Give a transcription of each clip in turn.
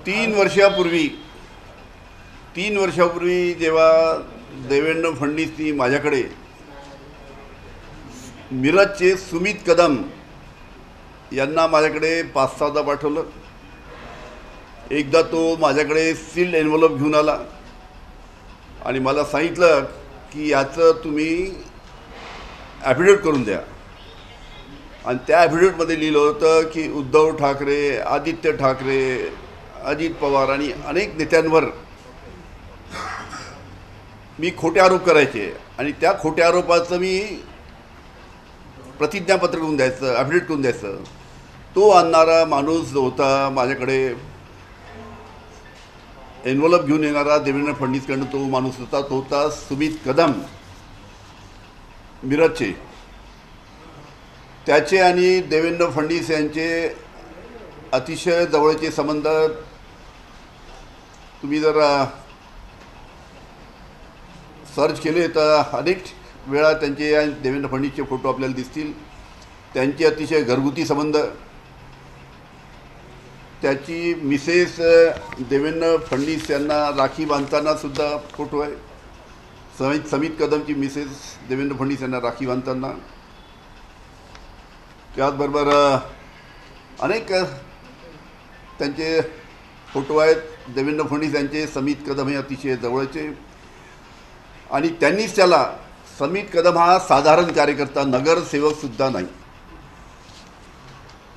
तीन वर्षापूर्वी जेव्हा देवेंद्र फडणवीसनी माझ्याकडे मिरजचे सुमित कदम यांना माझ्याकडे 5-6दा पाठवलं. एकदा तो माझ्याकडे सील्ड एन्व्हलप घेऊन आला आणि मला सांगितलं की याचं तुम्ही ॲफिडेविट करून द्या. आणि त्या ॲफिडेविटमध्ये लिहिलं होतं की उद्धव ठाकरे, आदित्य ठाकरे, अजित पवार आणि अनेक नेत्यांवर मी खोटे आरोप करायचे आणि त्या खोट्या आरोपाचं मी प्रतिज्ञापत्र करून द्यायचं, ॲफिडेविट करून द्यायचं. तो आणणारा माणूस जो होता माझ्याकडे एन्व्हलप घेऊन येणारा देवेंद्र फडणवीसकडनं, तो माणूस होता, तो होता सुमित कदम मिरजचे. त्याचे आणि देवेंद्र फडणवीस यांचे अतिशय जवळचे संबंध तुम्ही जर सर्च केले तर अनेक वेळा त्यांचे आणि देवेंद्र फडणवीसचे फोटो आपल्याला दिसतील. त्यांचे अतिशय घरगुती संबंध. त्याची मिसेस देवेंद्र फडणवीस यांना राखी बांधताना सुद्धा फोटो आहे. समित कदमची मिसेस देवेंद्र फडणवीस यांना राखी बांधताना. त्याचबरोबर अनेक त्यांचे फोटो आहेत. देवेंद्र फडणवीस यांचे समित कदम हे अतिशय जवळचे. आणि त्यांनीच त्याला, समित कदम हा साधारण कार्यकर्ता, नगरसेवकसुद्धा नाही,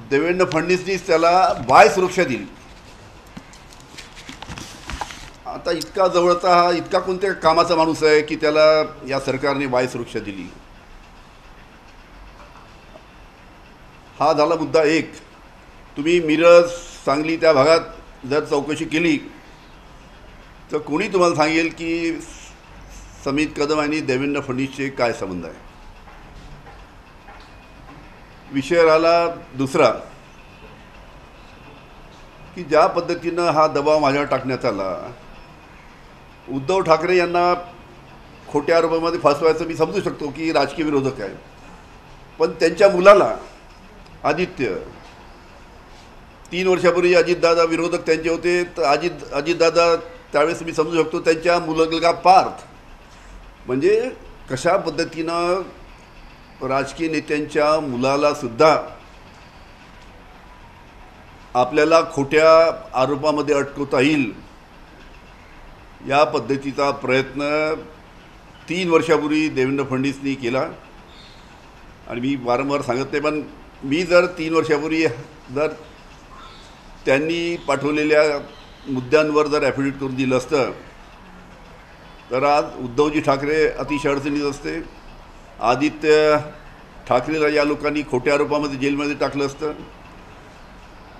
देवेंद्र फडणवीसनीच त्याला वाय सुरक्षा दिली. आता इतका जवळचा हा, इतका कोणत्या कामाचा माणूस आहे की त्याला या सरकारने वाय सुरक्षा दिली? हा झाला मुद्दा एक. तुम्ही मिरज, सांगली त्या भागात जर चौकशी केली तर कोणी तुम्हाला सांगेल की समित कदम आणि देवेंद्र फडणवीसचे काय संबंध आहे. विषय राहिला दुसरा की ज्या पद्धतीनं हा दबाव माझ्यावर टाकण्यात आला, उद्धव ठाकरे यांना खोट्या आरोपामध्ये फसवायचं मी समजू शकतो की राजकीय विरोधक आहे. पण त्यांच्या मुलाला आदित्य, 3 वर्षापूर्वी अजितदादा विरोधक त्यांचे होते, तर अजितदादा त्यावेळेस मी समजू शकतो त्यांच्या मुलगा पार्थ. म्हणजे कशा पद्धतीनं राजकीय नेत्यांच्या मुलाला सुद्धा आपल्याला खोट्या आरोपामध्ये अटकवता येईल, या पद्धतीचा प्रयत्न 3 वर्षापूर्वी देवेंद्र फडणवीसनी केला. आणि मी वारंवार सांगत नाही, पण मी जर 3 वर्षापूर्वी जर त्यांनी पाठवलेल्या मुद्द्यांवर जर ॲफिडेविट करून दिलं असतं तर आज उद्धवजी ठाकरे अतिशय अडचणीत असते. आदित्य ठाकरेला या लोकांनी खोट्या आरोपामध्ये जेलमध्ये टाकलं असतं.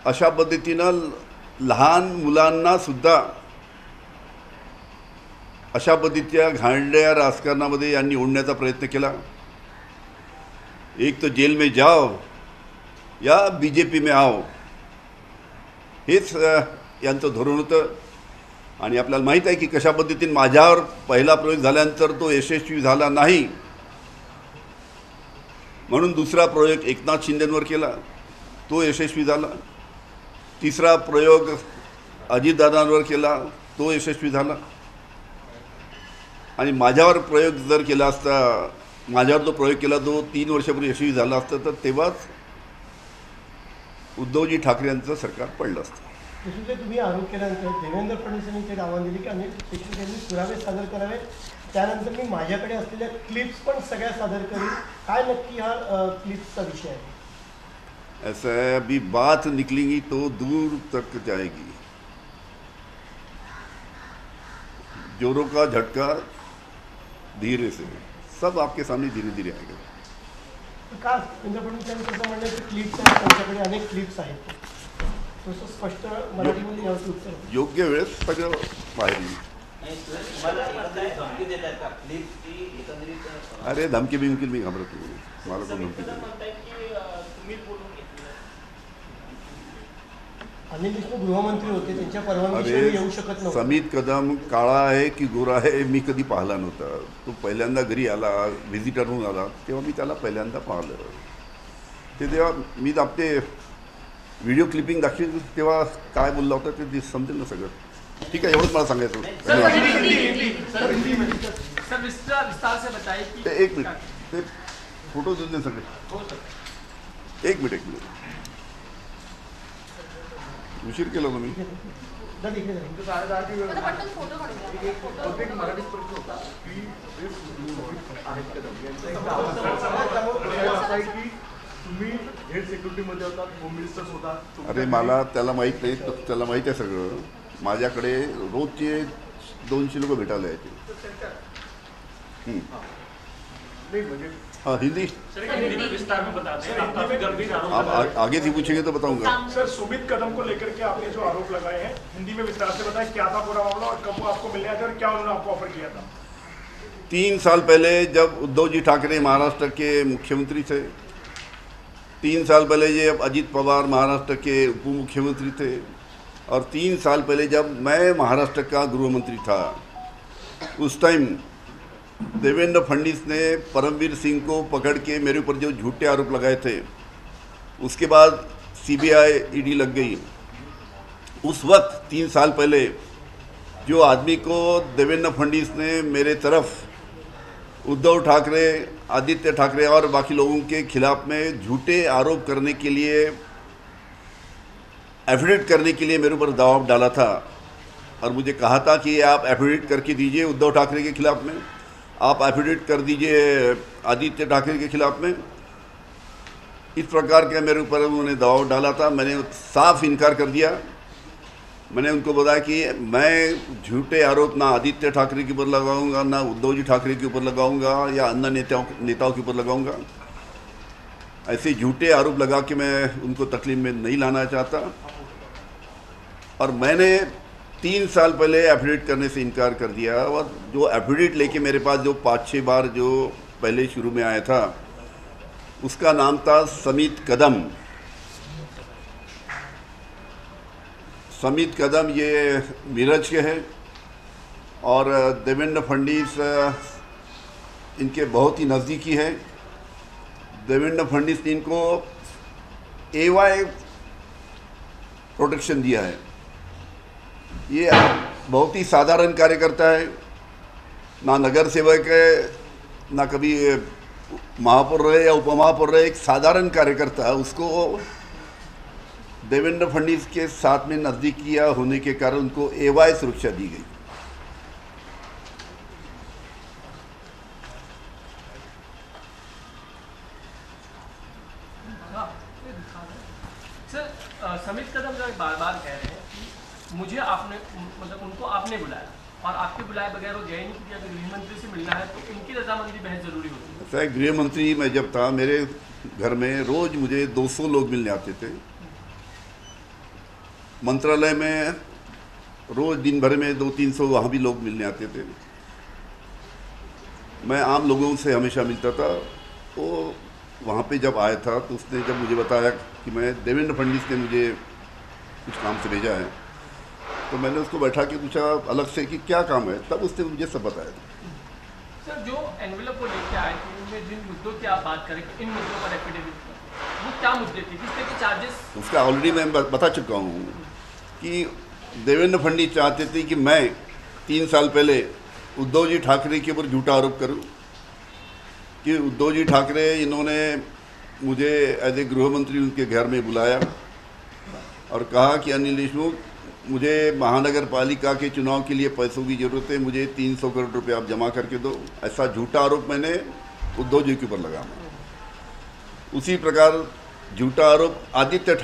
अशा पद्धतीनं लहान मुलांनासुद्धा अशा पद्धतीच्या घाणेरड्या राजकारणामध्ये यांनी ओढण्याचा प्रयत्न केला. एक तर जेल में जाओ या बीजेपी में आओ, हेच यांचं धोरण होतं. आणि आपल्याला माहीत आहे की कशा पद्धतीने माझ्यावर पहिला प्रयोग झाल्यानंतर तो यशस्वी झाला नाही, म्हणून दुसरा प्रयोग एकनाथ शिंदेंवर केला, तो यशस्वी झाला. तिसरा प्रयोग अजितदादांवर केला, तो यशस्वी झाला. आणि माझ्यावर प्रयोग जर केला असता, माझ्यावर जो प्रयोग केला तो 3 वर्षापूर्वी यशस्वी झाला असता, तर तेव्हाच उद्धवजी ठाकरे यांचं सरकार पडलं असतं. जसे तुम्ही आरोप केल्यानंतर देवेंद्र फडणवीस यांनी ते आव्हान दिले की आम्ही त्यांनी पुरावे सादर करावे, त्यानंतर मी माझ्याकडे असलेल्या क्लिप्स पण सगळ्या सादर करीन. काय नक्की हा क्लिप्सचा विषय आहे? ऐसा है, अभी बात निकलेगी तो दूर तक जाएगी. जोरों का झटका धीरे से, सब आपके सामने धीरे धीरे आएगा. का देवेंद्र फडणवीस यांनी कसं म्हणलं की क्लिप्स आहेत, त्यांच्याकडे अनेक क्लिप्स आहेत, तसं स्पष्ट मराठीमध्ये यावं उत्तर योग्य वेळेस सगळं बाहेर येईल. अरे धमकी बिमकी मी घाबरत नाही, मला कोण धमकी देईल. अनिल देशमुख गृहमंत्री होते, त्यांच्या परवानगीशिवाय येऊ शकत नव्हते. समित कदम काळा आहे की गोरा आहे मी कधी पाहिला नव्हता. तो पहिल्यांदा घरी आला, व्हिजिटर म्हणून आला, तेव्हा मी त्याला पहिल्यांदा पाहिलं. ते तेव्हा मी आपले व्हिडिओ क्लिपिंग दाखवेल तेव्हा काय बोलला होता ते समजेल ना सगळं. ठीक आहे, एवढंच मला सांगायचं होतं. सर विस्तार से बताइए कि एक मिनिट, ते फोटो देऊन दे सगळे. एक मिनिट उशीर केला होता मी. इकडे पटकन फोटो काढूया. मराठीत प्रश्न होता की तुम्ही हेड सिक्युरिटीमध्ये होतात, होम मिनिस्टर्स होतात. अरे मला त्याला माहीत नाही, त्याला माहीत आहे सगळं. माझ्याकडे रोजचे 200 लोक भेटायला यायचे. नाही म्हणजे हाँ हिंदी हिंदी में विस्तार में बताते हैं. आप काफी गंभीर आरोप आप आगे भी पूछेंगे तो बताऊंगा. सर सुमित कदम को लेकर के आपने जो आरोप लगाए हैं, हिंदी में विस्तार से बताएं क्या था पूरा मामला और कब वो आपको मिलने आए थे और क्या उन्होंने आपको ऑफर किया था. 3 साल पहले जब उद्धव जी ठाकरे महाराष्ट्र के मुख्यमंत्री थे, 3 साल पहले जब अजित पवार महाराष्ट्र के उप मुख्यमंत्री थे, और 3 साल पहले जब मैं महाराष्ट्र का गृह मंत्री था, उस टाइम देवेंद्र फडणवीस ने परमवीर सिंह को पकड़ के मेरे ऊपर जो झूठे आरोप लगाए थे, उसके बाद सीबीआई ईडी लग गई. उस वक्त 3 साल पहले जो आदमी को देवेंद्र फडणवीस ने मेरे तरफ उद्धव ठाकरे, आदित्य ठाकरे और बाकी लोगों के खिलाफ में झूठे आरोप करने के लिए, एफिडेविट करने के लिए मेरे ऊपर दबाव डाला था और मुझे कहा था कि आप एफिडेविट करके दीजिए उद्धव ठाकरे के खिलाफ में, आप एफिडेविट कर दीजिए आदित्य ठाकरे के खिलाफ में. इस प्रकार के मेरे ऊपर उन्होंने दबाव डाला था. मैंने साफ इनकार कर दिया. मैंने उनको बताया कि मैं झूठे आरोप ना आदित्य ठाकरे के ऊपर लगाऊंगा, ना उद्धव जी ठाकरे के ऊपर लगाऊंगा या अन्य नेताओं के ऊपर लगाऊंगा. ऐसे झूठे आरोप लगा के मैं उनको तकलीफ में नहीं लाना चाहता. और मैंने 3 साल पहले एफिडेविट करने से इनकार कर दिया. और जो एफिडेविट लेके मेरे पास जो 5-6 बार जो पहले शुरू में आया था, उसका नाम था समित कदम. समित कदम ये मीरज के हैं और देवेंद्र फडणवीस इनके बहुत ही नज़दीकी है. देवेंद्र फडणवीस ने इनको AY प्रोटेक्शन दिया है. ये बहुत ही साधारण कार्यकर्ता है, ना नगर सेवक है, ना कभी महापौर रहे या उपमहापौर रहे. एक साधारण कार्यकर्ता है, उसको देवेंद्र फडणवीस के साथ में नज़दीकियाँ होने के कारण उनको AY सुरक्षा दी गई. सर समित कदम जो बार बार कह रहे हैं कि मुझे आपने, मतलब उनको आपने बुलाया और आपके बुलाए बगैर वो गए नहीं, क्योंकि अगर गृह मंत्री से मिलना है तो इनकी रजामंदी बेहद जरूरी होती है. ऐसा गृह मंत्री मैं जब था, मेरे घर में रोज़ मुझे 200 लोग मिलने आते थे. मंत्रालय में रोज़ दिन भर में 200-300 वहाँ भी लोग मिलने आते थे. मैं आम लोगों से हमेशा मिलता था. वो वहाँ पे जब आया था तो उसने जब मुझे बताया कि मैं देवेंद्र फडणवीस ने मुझे कुछ काम से भेजा है, तो मैंने उसको बैठा के पूछा अलग से कि क्या काम है, तब उसने मुझे सब बताया. सर जो एनवेलप को लेके आए थे उनमें जिन मुद्दों की आप बात करें कि इन मुद्दों पर एफिडेविट, वो क्या मुद्दे थे, किस तरह के चार्जेस? उसका ऑलरेडी मैं बता चुका हूँ कि देवेंद्र फडणवीस चाहते थे कि मैं 3 साल पहले उद्धव जी ठाकरे के ऊपर झूठा आरोप करूं कि उद्धव जी ठाकरे इन्होंने मुझे एज ए गृह मंत्री उनके घर में बुलाया और कहा कि अनिल देशमुख, मुझे महानगर पालिका के चुनाव के लिए पैसों की ज़रूरत है, मुझे 300 करोड़ रुपए आप जमा करके दो. ऐसा झूठा आरोप मैंने उद्धव जी के ऊपर लगाया. उसी प्रकार झूठा आरोप आदित्य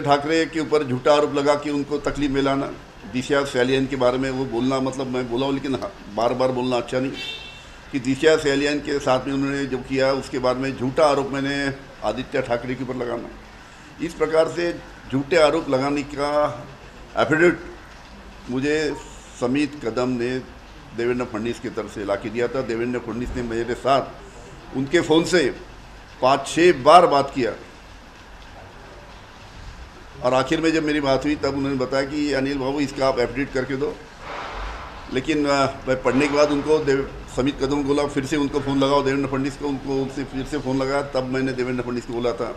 ठाकरे के ऊपर झूठा आरोप लगा कि उनको तकलीफ में लाना. दिशा सैलियन के बारे में वो बोलना, मतलब मैं बोला हूँ लेकिन बार बार बोलना अच्छा नहीं, कि दिशा सैलियन के साथ में उन्होंने जो किया उसके बारे में झूठा आरोप मैंने आदित्य ठाकरे के ऊपर लगाना. इस प्रकार से झूठे आरोप लगाने का एफिडेविट मुझे समित कदम ने देवेंद्र फडणवीस की तरफ से ला के दिया था. देवेंद्र फडणवीस ने मेरे साथ उनके फ़ोन से 5-6 बार बात किया और आखिर में जब मेरी बात हुई तब उन्होंने बताया कि अनिल बाबू इसका आप एफिडेविट करके दो. लेकिन मैं पढ़ने के बाद उनको समित कदम को बोला, फिर से उनको फ़ोन लगाओ देवेंद्र फडणवीस को, उनसे फिर से फ़ोन लगाया. तब मैंने देवेंद्र फडणवीस को बोला था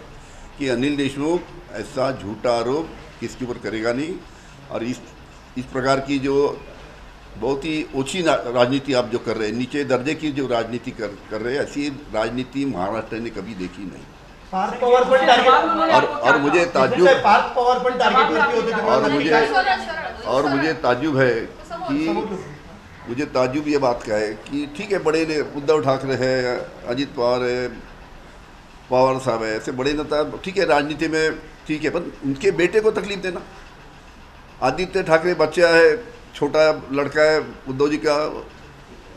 कि अनिल देशमुख ऐसा झूठा आरोप किसके ऊपर करेगा नहीं। और इस प्रकार की जो बहुत ही ओछी राजनीति आप जो कर रहे हैं, नीचे दर्जे की जो राजनीति कर रहे हैं, ऐसी राजनीति महाराष्ट्र ने कभी देखी नहीं। पार्थ पवार पण टार्गेट और मुझे ताज्जुब पार्थ पवार पण टार्गेटवरती होते तुम्हाला और मुझे ताज्जुब है कि मुझे ताज्जुब ये बात का है कि ठीक है, बड़े ने उद्धव ठाकरे है, अजित पवार है, पवार साहब है, ऐसे बड़े नेता ठीक है राजनीति में ठीक है, पर उनके बेटे को तकलीफ देना। आदित्य ठाकरे बच्चा है, छोटा लड़का है उद्धव जी का,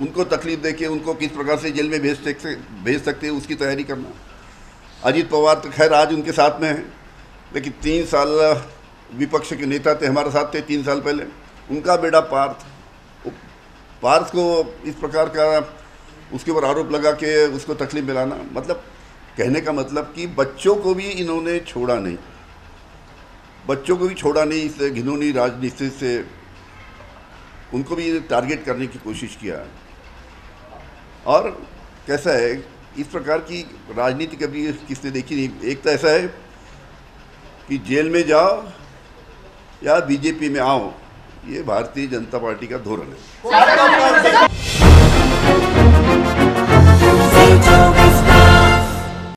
उनको तकलीफ देके उनको किस प्रकार से जेल में भेज सकते हैं उसकी तैयारी करना। अजित पवार तो खैर आज उनके साथ में है, लेकिन 3 साल विपक्ष के नेता थे, हमारे साथ थे 3 साल पहले। उनका बेटा पार्थ को इस प्रकार का उसके ऊपर आरोप लगा के उसको तकलीफ मिलाना, मतलब कहने का मतलब कि बच्चों को भी इन्होंने छोड़ा नहीं, बच्चों को भी छोड़ा नहीं। इस घिनौनी राजनीति से उनको भी टारगेट करने की कोशिश किया। और कैसा है, इस प्रकार की राजनीति कभी किसने देखी नहीं। एक तो ऐसा है कि जेल में जाओ या बीजेपी में आओ, ये भारतीय जनता पार्टी का धोरण है।